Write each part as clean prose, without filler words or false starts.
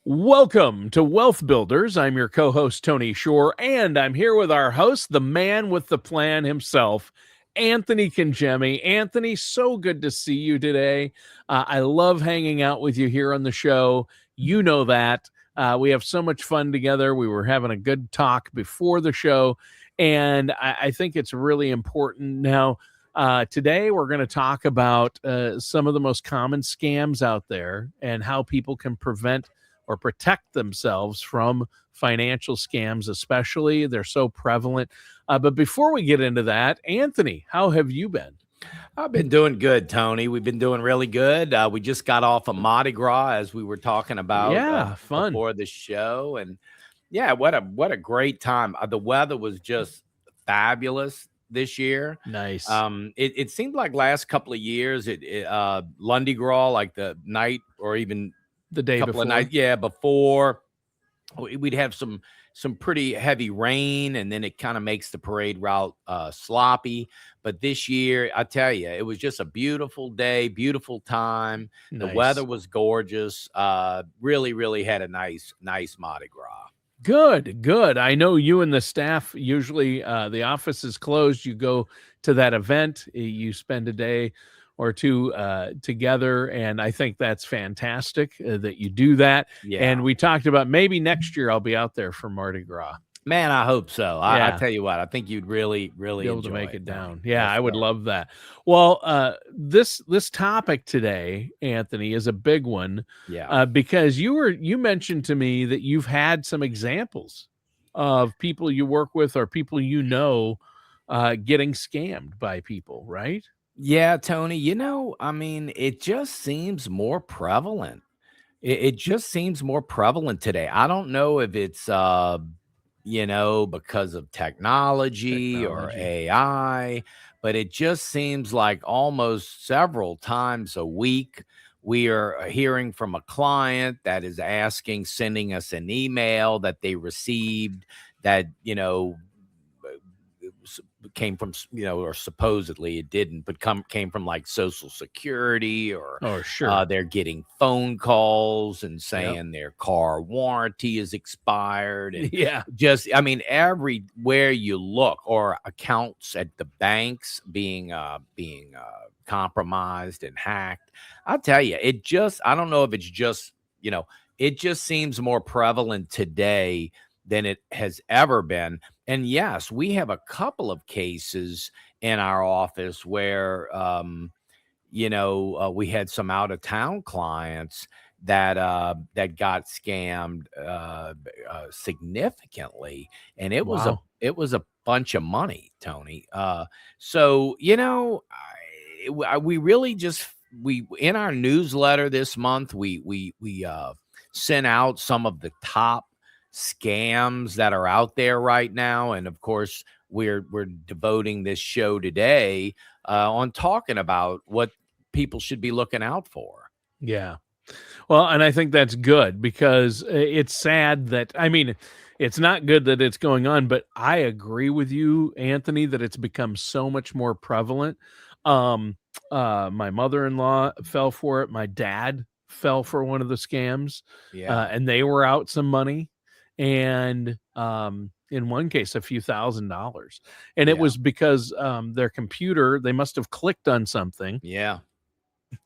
Welcome to Wealth Builders. I'm your co-host, Tony Shore, and I'm here with our host, the man with the plan himself, Anthony Cangemi. Anthony, so good to see you today. I love hanging out with you here on the show. You know that. We have so much fun together. We were having a good talk before the show, and I think it's really important. Now, today we're going to talk about some of the most common scams out there and how people can prevent or protect themselves from financial scams, especially. They're so prevalent. But before we get into that, Anthony, how have you been? I've been doing good, Tony. We've been doing really good. We just got off of Mardi Gras, as we were talking about Fun. before the show. And yeah, what a great time. The weather was just fabulous this year. Nice. It seemed like last couple of years, Lundi Gras, like the night or even the day couple before. of nights, before we'd have some pretty heavy rain, and then it kind of makes the parade route sloppy. But this year, I tell you, it was just a beautiful day, beautiful time. Nice. The weather was gorgeous. Really had a nice Mardi Gras. Good. I know you and the staff, usually the office is closed. You go to that event, you spend a day or two together, and I think that's fantastic that you do that. Yeah. And we talked about maybe next year I'll be out there for Mardi Gras. Man, I hope so. I tell you what, I think you'd really be able to make it down. Yeah, I would love that. Well, this topic today, Anthony, is a big one. Yeah. Because you mentioned to me that you've had some examples of people you work with or people you know getting scammed by people, right? Yeah, Tony, it just seems more prevalent. It just seems more prevalent today. I don't know if it's, because of technology or AI, but it just seems like almost several times a week, we are hearing from a client that is sending us an email that they received that, came from, or supposedly it didn't, but came from like Social Security or they're getting phone calls and saying their car warranty is expired. And everywhere you look, or accounts at the banks being compromised and hacked. I'll tell you, I don't know if it's just, it just seems more prevalent today than it has ever been. And yes, we have a couple of cases in our office where, we had some out of town clients that got scammed significantly, and it was a bunch of money, Tony. So we really just in our newsletter this month we sent out some of the top scams that are out there right now, and of course we're devoting this show today on talking about what people should be looking out for. Yeah, well, and I think that's good, because it's sad that, it's not good that it's going on, but I agree with you, Anthony, that it's become so much more prevalent. My mother-in-law fell for it. My dad fell for one of the scams, and they were out some money. And in one case, a few $1,000s. And it was because their computer, they must have clicked on something. Yeah.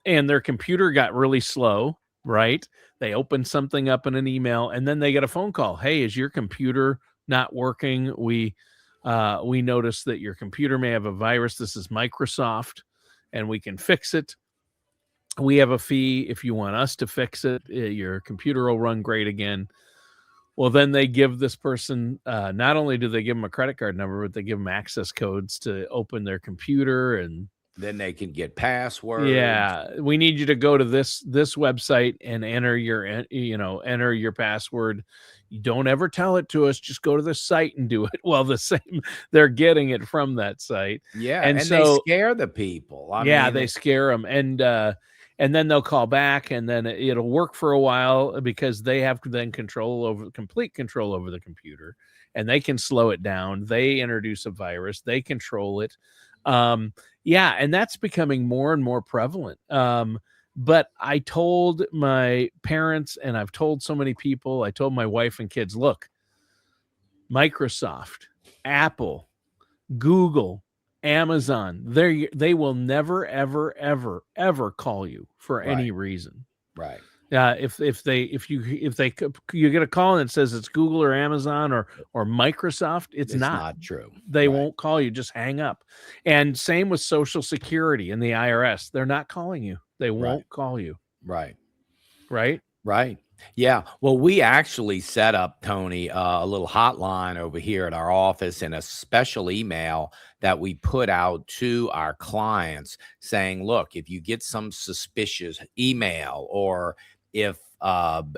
And their computer got really slow, right? They opened something up in an email, and then they get a phone call. Hey, is your computer not working? We noticed that your computer may have a virus. This is Microsoft, and we can fix it. We have a fee if you want us to fix it. Your computer will run great again. Well, then they give this person, not only do they give them a credit card number, but they give them access codes to open their computer, and then they can get passwords. Yeah, we need you to go to this website and enter your password. You don't ever tell it to us. Just go to the site and do it. Well, the same, they're getting it from that site. Yeah, and so they scare the people. They scare them, and then they'll call back, and then it'll work for a while, because they have then complete control over the computer, and they can slow it down. They introduce a virus. They control it. And that's becoming more and more prevalent. But I told my parents, and I've told so many people, I told my wife and kids, look, Microsoft, Apple, Google, Amazon, they will never, ever, ever, ever call you for any reason. Right. If you get a call and it says it's Google or Amazon or Microsoft, it's not true. They won't call you. Just hang up. And same with Social Security and the IRS. They're not calling you. They won't call you. Right. Yeah. Well, we actually set up, Tony, a little hotline over here at our office and a special email that we put out to our clients saying, look, if you get some suspicious email, or if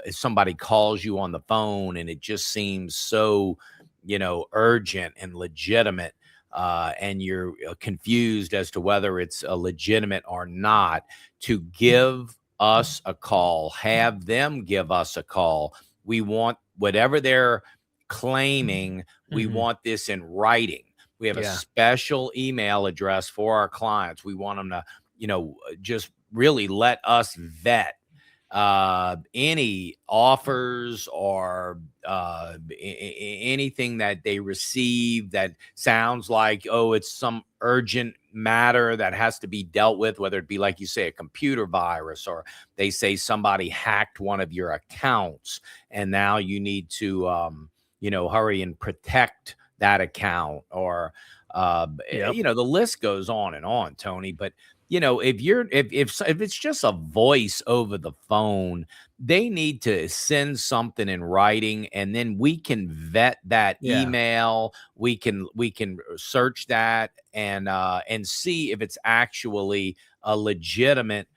somebody calls you on the phone and it just seems so, urgent and legitimate, and you're confused as to whether it's legitimate or not, to give us a call, have them give us a call. We want whatever they're claiming, we want this in writing. We have a special email address for our clients. We want them to, just really let us vet any offers or anything that they receive that sounds like, oh, it's some urgent matter that has to be dealt with, whether it be, like you say, a computer virus, or they say somebody hacked one of your accounts and now you need to hurry and protect that account, or the list goes on and on, Tony. But if it's just a voice over the phone, they need to send something in writing, and then we can vet that email. We can search that and see if it's actually a legitimate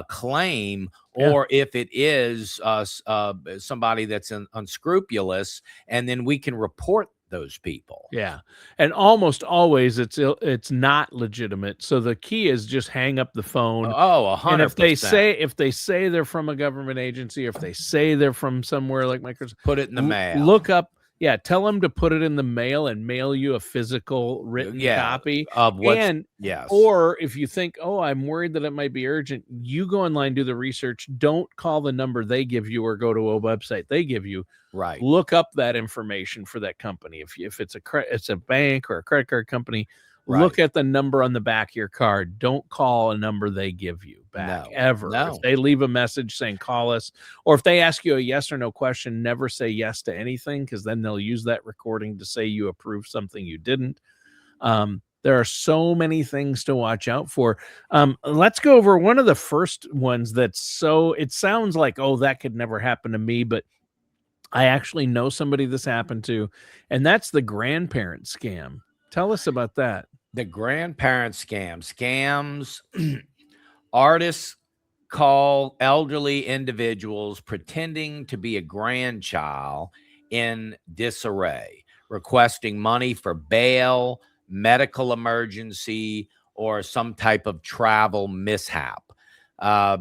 claim, or if it is somebody that's unscrupulous, and then we can report those people. Yeah. And almost always it's not legitimate. So the key is just hang up the phone. Oh, 100%. And if they say they're from a government agency, or if they say they're from somewhere like Microsoft, put it in the mail. Look up. Yeah, tell them to put it in the mail and mail you a physical written copy of what. Or if you think, oh, I'm worried that it might be urgent, you go online, do the research. Don't call the number they give you or go to a website they give you. Right. Look up that information for that company. If it's a bank or a credit card company, look at the number on the back of your card. Don't call a number they give you back ever. No. If they leave a message saying call us, or if they ask you a yes or no question, never say yes to anything, because then they'll use that recording to say you approved something you didn't. There are so many things to watch out for. Let's go over one of the first ones it sounds like, oh, that could never happen to me, but I actually know somebody this happened to, and that's the grandparent scam. Tell us about that. The grandparent scams. Artists call elderly individuals pretending to be a grandchild in disarray, requesting money for bail, medical emergency, or some type of travel mishap. I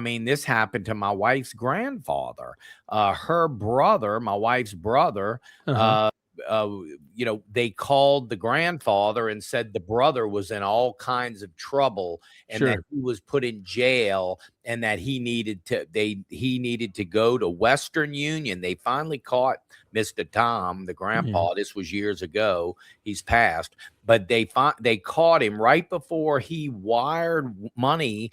mean, this happened to my wife's grandfather. Her brother, my wife's brother, they called the grandfather and said the brother was in all kinds of trouble, and that he was put in jail, and that he needed to go to Western Union. They finally caught Mr. Tom, the grandpa. This was years ago. He's passed, but they caught him right before he wired money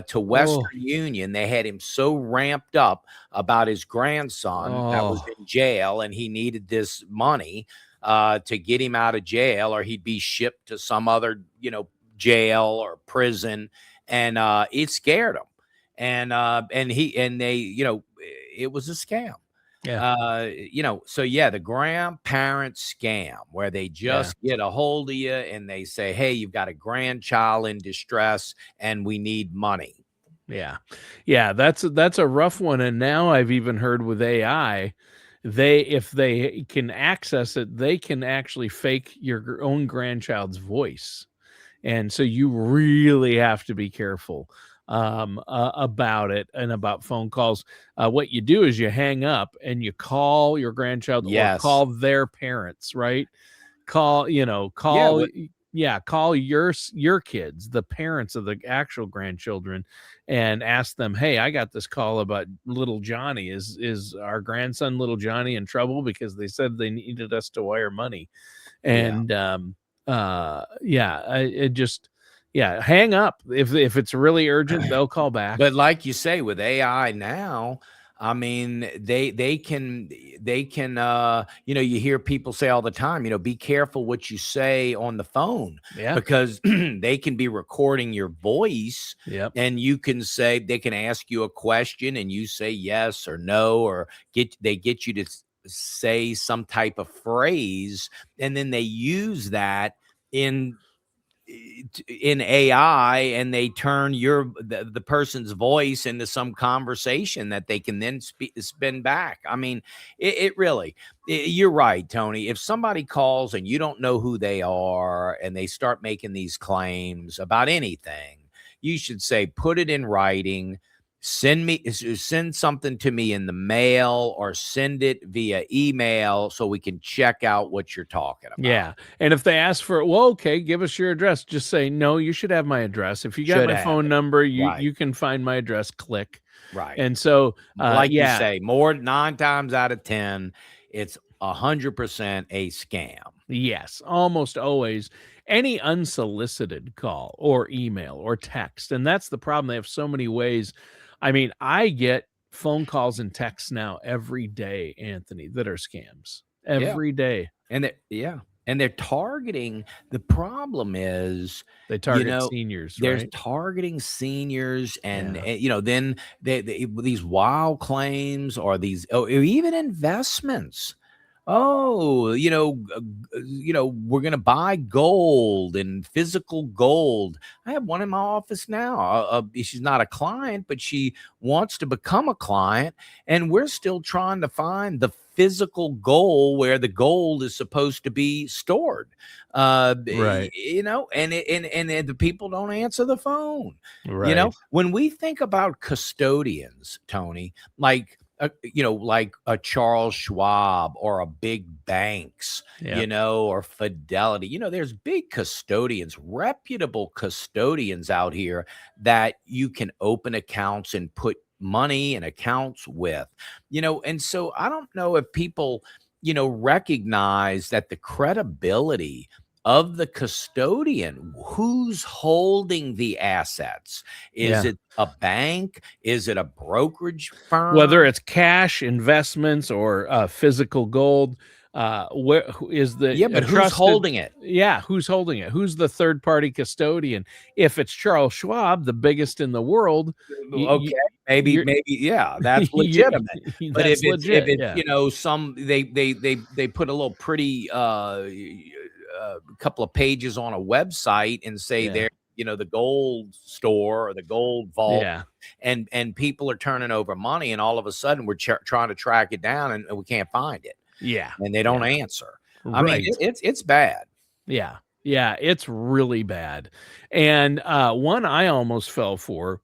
to Western Union. They had him so ramped up about his grandson that was in jail, and he needed this money to get him out of jail, or he'd be shipped to some other, jail or prison. And it scared him. And it was a scam. The grandparent scam, where they just get a hold of you and they say, hey, you've got a grandchild in distress and we need money. Yeah, that's a rough one. And now I've even heard with AI, if they can access it, they can actually fake your own grandchild's voice. And so you really have to be careful about it, and about phone calls. What you do is you hang up and you call your grandchild, or call their parents, right? call your kids, the parents of the actual grandchildren, and ask them, hey, I got this call about little Johnny. Is our grandson little Johnny in trouble because they said they needed us to wire money? And hang up. If it's really urgent, they'll call back. But like you say, with AI now, I mean, they can you hear people say all the time, be careful what you say on the phone, because they can be recording your voice. And you can say, they can ask you a question and you say yes or no, or they get you to say some type of phrase, and then they use that in AI, and they turn the person's voice into some conversation that they can then spin back. I mean, you're right, Tony. If somebody calls and you don't know who they are and they start making these claims about anything, you should say, put it in writing. Send something to me in the mail, or send it via email so we can check out what you're talking about. Yeah. And if they ask for, well, okay, give us your address, just say, no, you should have my address. If you got my phone number, you can find my address, click. Right. And so, like you say, 9 times out of 10, it's 100% a scam. Yes, almost always. Any unsolicited call or email or text. And that's the problem. They have so many ways. I mean, I get phone calls and texts now every day, Anthony, that are scams every day. And they're targeting. The problem is they target seniors. They're targeting seniors, and then these wild claims, or or even investments. Oh, we're going to buy gold and physical gold. I have one in my office now. She's not a client, but she wants to become a client. And we're still trying to find the physical gold where the gold is supposed to be stored. And the people don't answer the phone. Right. When we think about custodians, Tony, like a Charles Schwab or a big banks, or Fidelity, there's big custodians, reputable custodians out here that you can open accounts and put money in accounts with, and so I don't know if people, recognize that the credibility of the custodian, who's holding the assets. Is it a bank? Is it a brokerage firm? Whether it's cash, investments, or physical gold, who is the but who's holding it? Yeah, who's holding it? Who's the third party custodian? If it's Charles Schwab, the biggest in the world, maybe, that's legitimate. But that's if it's they put a little pretty couple of pages on a website and say they're the gold store or the gold vault, and people are turning over money, and all of a sudden we're trying to track it down and we can't find it, and they don't answer. I mean, it's bad. It's really bad. And one I almost fell for,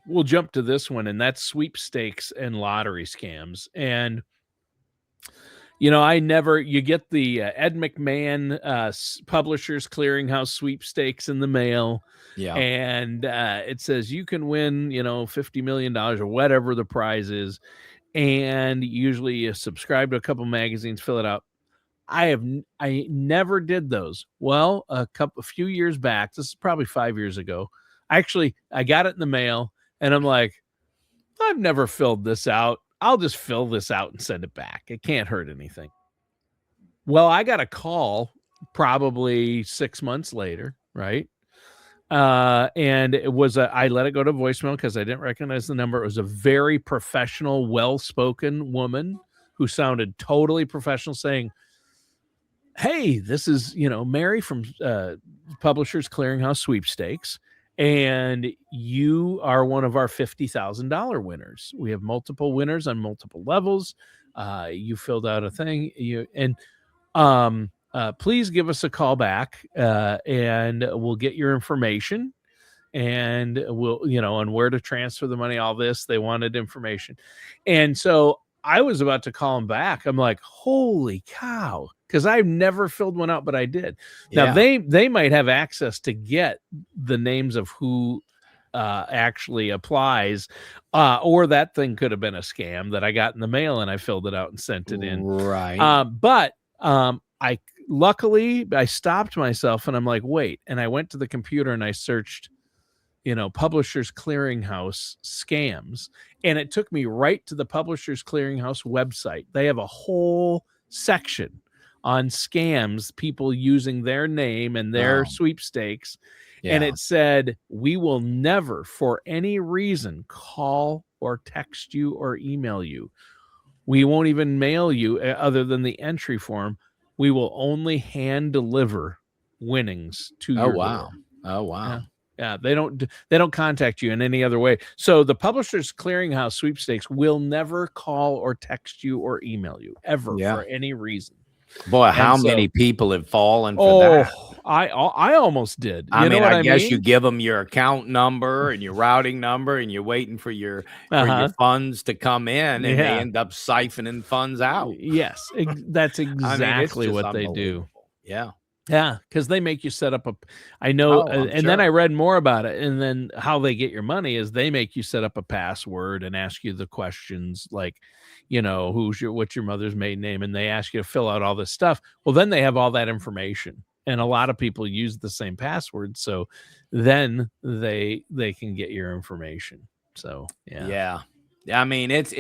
we'll jump to this one, and that's sweepstakes and lottery scams. And you get the Ed McMahon Publishers Clearinghouse sweepstakes in the mail. And it says you can win, $50 million or whatever the prize is. And usually you subscribe to a couple magazines, fill it out. I never did those. Well, a few years back, this is probably 5 years ago. Actually, I got it in the mail, and I'm like, I've never filled this out. I'll just fill this out and send it back. It can't hurt anything. Well, I got a call probably 6 months later, right? And it was I let it go to voicemail because I didn't recognize the number. It was a very professional, well-spoken woman who sounded totally professional, saying, hey, this is, Mary from Publishers Clearinghouse Sweepstakes, and you are one of our $50,000 winners. We have multiple winners on multiple levels. You filled out a thing, please give us a call back, and we'll get your information, and we'll, on where to transfer the money, all this. They wanted information. And so I was about to call him back. I'm like, holy cow, because I've never filled one out, but I did. Now Yeah. they might have access to get the names of who actually applies, or that thing could have been a scam that I got in the mail and I filled it out and sent it in. Right. But I luckily I stopped myself and I'm like, wait, and I went to the computer and I searched, Publishers Clearinghouse scams, and it took me right to the Publishers Clearinghouse website. They have a whole section on scams, people using their name and their sweepstakes. And it said, we will never, for any reason, call or text you or email you. We won't even mail you other than the entry form. We will only hand deliver winnings to your door. Oh, wow. Yeah, they don't contact you in any other way. So the Publishers Clearinghouse sweepstakes will never call or text you or email you ever for any reason. Boy, how many people have fallen for that? I almost did. I guess you give them your account number and your routing number, and you're waiting for your funds to come in, and they end up siphoning funds out. Yes, that's exactly what they do. Yeah, because they make you set up then I read more about it, and then how they get your money is they make you set up a password and ask you the questions like, what's your mother's maiden name, and they ask you to fill out all this stuff. Well, then they have all that information, and a lot of people use the same password, so then they can get your information. So yeah. I mean, it's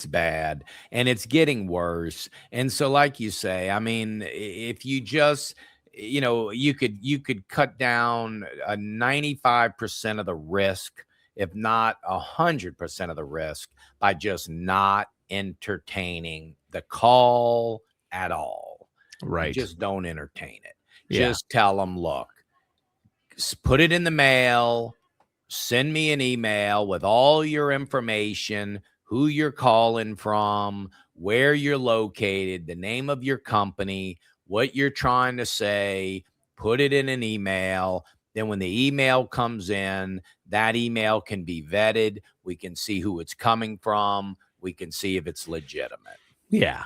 bad, and it's getting worse. And so, like you say, I mean, if you just, you could cut down 95% of the risk, if not 100% of the risk, by just not entertaining the call at all. Right. You just don't entertain it. Just tell them, look, put it in the mail. Send me an email with all your information, who you're calling from, where you're located, the name of your company, what you're trying to say. Put it in an email. Then when the email comes in, that email can be vetted. We can see who it's coming from. We can see if it's legitimate. Yeah.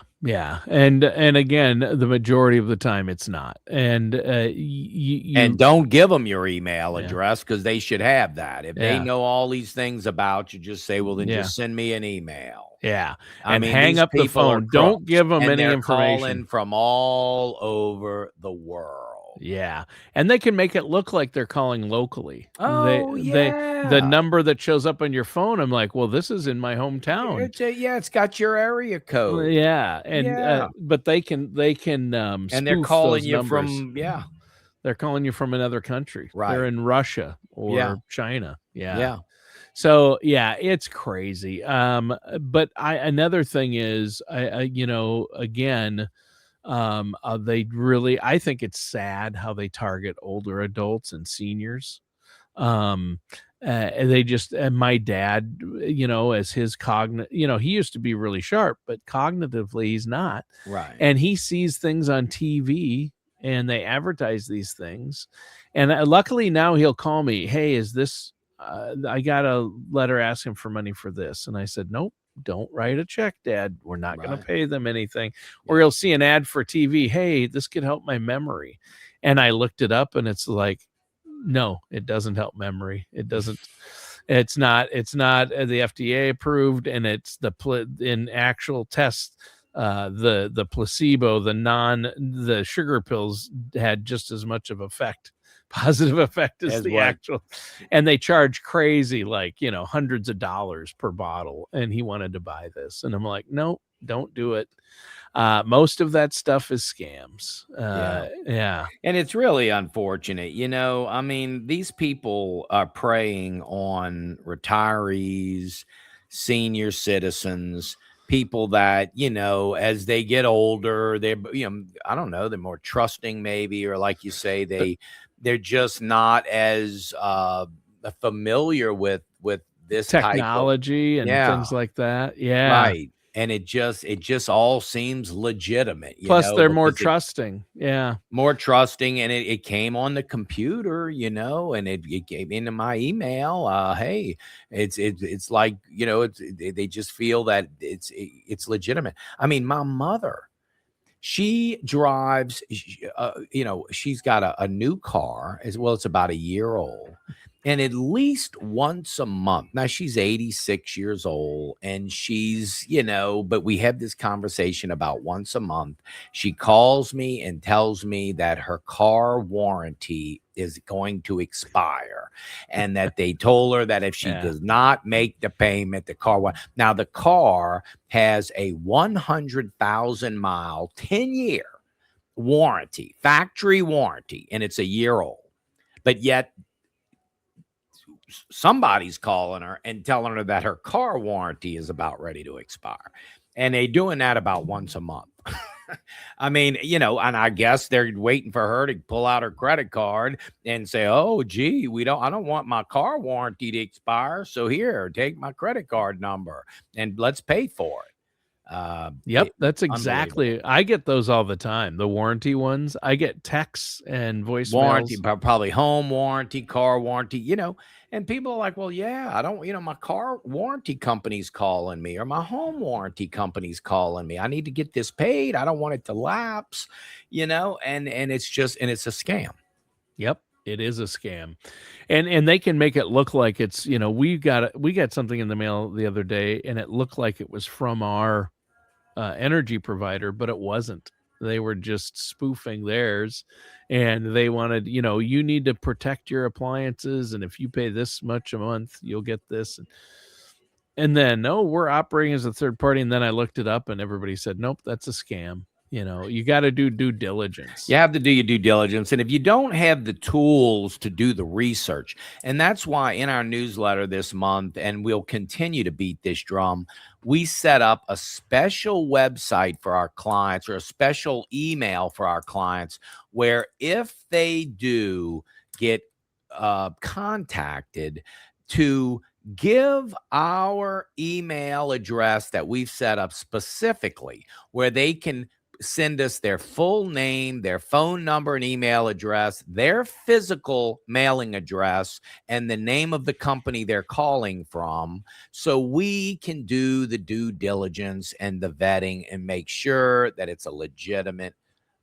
And again, the majority of the time it's not. And and don't give them your email address, because they should have that. If they know all these things about you, just say, well, then just send me an email. Yeah. I mean, hang up the phone. Don't give them any information. Calling from all over the world. Yeah. And they can make it look like they're calling locally. The number that shows up on your phone, I'm like, well, this is in my hometown. It's got your area code. Yeah. And but they can and they're calling you from they're calling you from another country. Right. They're in Russia or China. Yeah. So it's crazy. But another thing is, again, I think it's sad how they target older adults and seniors. They just, and my dad, as his he used to be really sharp, but cognitively he's not. Right. And he sees things on TV and they advertise these things. And luckily now he'll call me, hey, is this, I got a letter asking for money for this. And I said, nope, don't write a check, Dad. We're not going to pay them anything. Or he'll see an ad for TV. Hey, this could help my memory. And I looked it up and it's like, no, it doesn't help memory. It doesn't. It's not the FDA approved, and it's in actual tests. The placebo, the sugar pills had just as much of positive effect as the actual, and they charge crazy, like, hundreds of dollars per bottle. And he wanted to buy this. And I'm like, no, don't do it. Most of that stuff is scams. And it's really unfortunate. I mean, these people are preying on retirees, senior citizens, people that, as they get older, they're, I don't know, they're more trusting maybe, or like you say, they're just not as familiar with this technology type of, and things like that. Yeah. Right. And it just all seems legitimate. Plus, they're more trusting. More trusting. And it came on the computer, and it came into my email. Hey, it's like, they just feel that it's legitimate. I mean, my mother, She drives, she's got a new car as well. It's about a year old. And at least once a month. Now she's 86 years old and she's, but we have this conversation about once a month. She calls me and tells me that her car warranty is going to expire and that they told her that if she does not make the payment, the car. Now the car has a 100,000 mile, 10-year warranty, factory warranty, and it's a year old. But yet somebody's calling her and telling her that her car warranty is about ready to expire. And they're doing that about once a month. I mean, and I guess they're waiting for her to pull out her credit card and say, oh, gee, I don't want my car warranty to expire. So here, take my credit card number and let's pay for it. Yep, that's exactly. I get those all the time. The warranty ones. I get texts and voicemails. Warranty, probably home warranty, car warranty, and people are like, well, yeah, I don't, my car warranty company's calling me or my home warranty company's calling me. I need to get this paid. I don't want it to lapse, and it's just, and it's a scam. Yep. It is a scam. And they can make it look like it's, we got something in the mail the other day and it looked like it was from our energy provider, but it wasn't. They were just spoofing theirs and they wanted, you need to protect your appliances. And if you pay this much a month, you'll get this. And then, no, we're operating as a third party. And then I looked it up and everybody said, nope, that's a scam. You got to do due diligence. You have to do your due diligence. And if you don't have the tools to do the research, and that's why in our newsletter this month, and we'll continue to beat this drum, we set up a special website for our clients or a special email for our clients where if they do get contacted, to give our email address that we've set up specifically where they can send us their full name, their phone number and email address, their physical mailing address, and the name of the company they're calling from, so we can do the due diligence and the vetting and make sure that it's a legitimate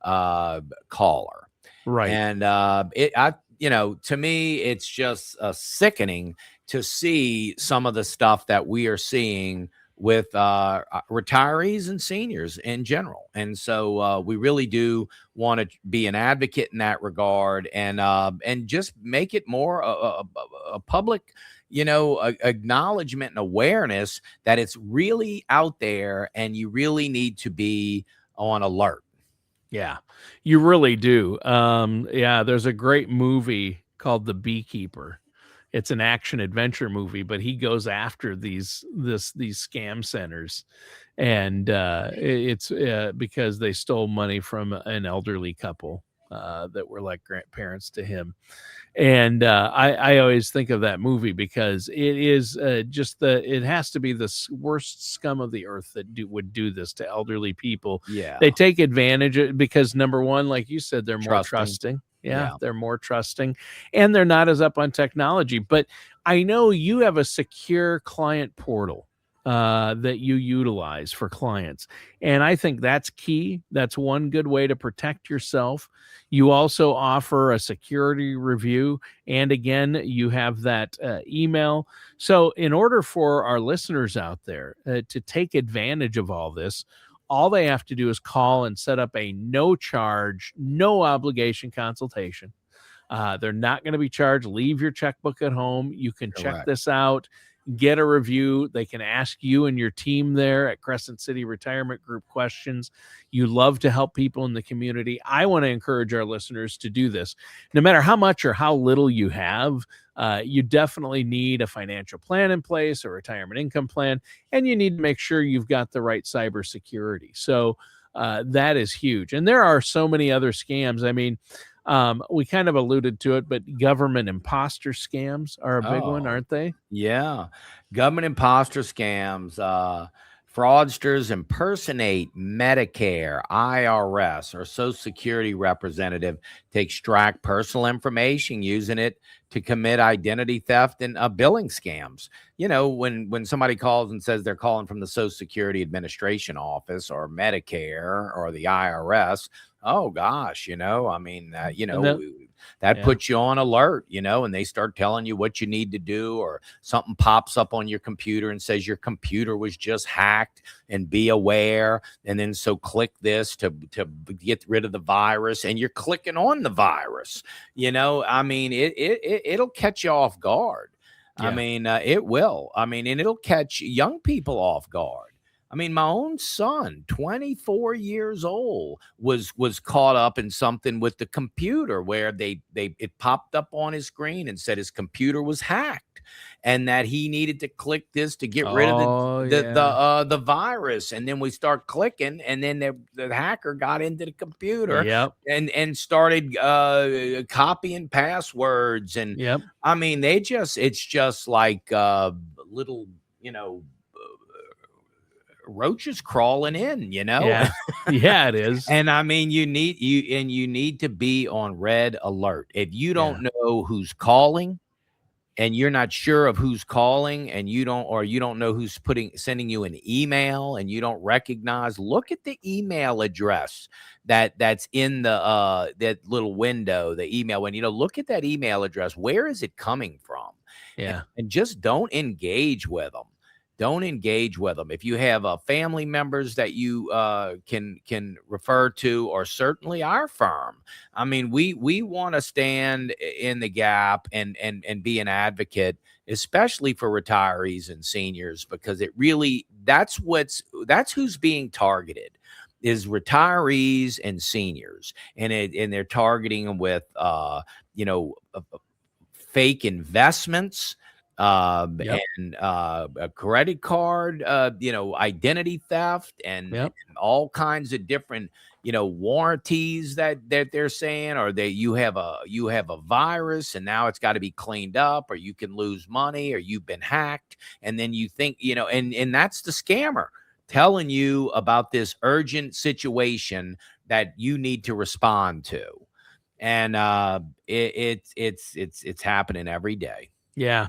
caller. Right. And to me, it's just sickening to see some of the stuff that we are seeing with retirees and seniors in general. And so we really do want to be an advocate in that regard and just make it more a public, acknowledgement and awareness that it's really out there and you really need to be on alert. Yeah, you really do. There's a great movie called The Beekeeper. It's an action adventure movie, but he goes after these scam centers, and it's because they stole money from an elderly couple that were like grandparents to him. And I always think of that movie because it is it has to be the worst scum of the earth that would do this to elderly people. Yeah, they take advantage of, because number one, like you said, they're more trusting. Yeah, they're more trusting and they're not as up on technology. But I know you have a secure client portal that you utilize for clients. And I think that's key. That's one good way to protect yourself. You also offer a security review. And again, you have that email. So in order for our listeners out there to take advantage of all this, all they have to do is call and set up a no charge, no obligation consultation. They're not going to be charged. Leave your checkbook at home. You can check this out, get a review. They can ask you and your team there at Crescent City Retirement Group questions. You love to help people in the community. I want to encourage our listeners to do this. No matter how much or how little you have, you definitely need a financial plan in place, a retirement income plan, and you need to make sure you've got the right cybersecurity. So that is huge. And there are so many other scams. I mean, we kind of alluded to it, but government imposter scams are a big one, aren't they? Yeah. Government imposter scams. Fraudsters impersonate Medicare, IRS, or Social Security representative to extract personal information, using it to commit identity theft and billing scams. You know, when somebody calls and says they're calling from the Social Security Administration office or Medicare or the IRS, oh gosh, I mean, And that, that yeah. puts you on alert, and they start telling you what you need to do, or something pops up on your computer and says your computer was just hacked and be aware. And then so click this to get rid of the virus, and you're clicking on the virus. I mean, it'll catch you off guard. Yeah. I mean, it will. I mean, and it'll catch young people off guard. I mean, my own son, 24 years old, was caught up in something with the computer where it popped up on his screen and said his computer was hacked, and that he needed to click this to get rid of the virus. And then we start clicking, and then the hacker got into the computer, Yep. and started copying passwords. And Yep. I mean, it's just like little, roaches crawling in, Yeah. Yeah, it is. And I mean, you need to be on red alert. If you don't know who's calling, and you're not sure of who's calling, and you don't know who's sending you an email, and you don't recognize, look at the email address that's in the that little window, the email. When look at that email address, where is it coming from? Yeah. And just don't engage with them. Don't engage with them. If you have family members that you can refer to, or certainly our firm, I mean, we want to stand in the gap and be an advocate, especially for retirees and seniors, because it really that's who's being targeted, is retirees and seniors, and they're targeting them with fake investments. And a credit card, identity theft, and all kinds of different, warranties that they're saying, or that you have a virus and now it's got to be cleaned up, or you can lose money, or you've been hacked. And then you think, and that's the scammer telling you about this urgent situation that you need to respond to. And it's happening every day. Yeah.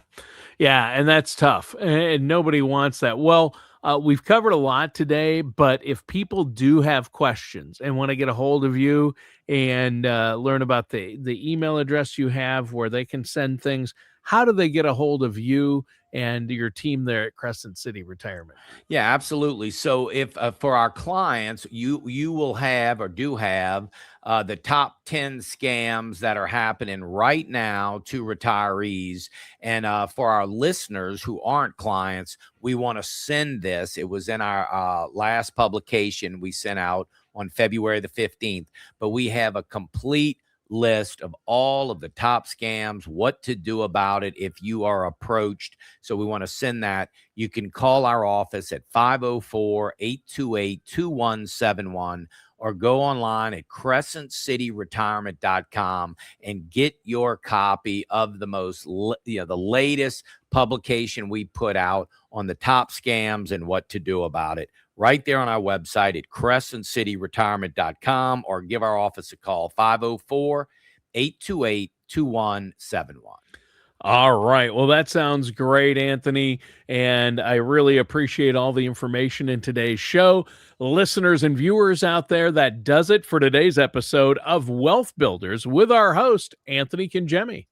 Yeah. And that's tough. And nobody wants that. Well, we've covered a lot today, but if people do have questions and want to get a hold of you and learn about the email address you have where they can send things, how do they get a hold of you and your team there at Crescent City Retirement? Yeah, absolutely. So if for our clients, you will have, or do have, the top 10 scams that are happening right now to retirees. And for our listeners who aren't clients, we want to send this. It was in our last publication we sent out on February the 15th, but we have a complete list of all of the top scams, what to do about it if you are approached. So we want to send that. You can call our office at 504-828-2171, or go online at crescentcityretirement.com and get your copy of the latest publication we put out on the top scams and what to do about it, right there on our website at crescentcityretirement.com, or give our office a call, 504-828-2171. All right. Well, that sounds great, Anthony. And I really appreciate all the information in today's show. Listeners and viewers out there, that does it for today's episode of Wealth Builders with our host, Anthony Cangemi.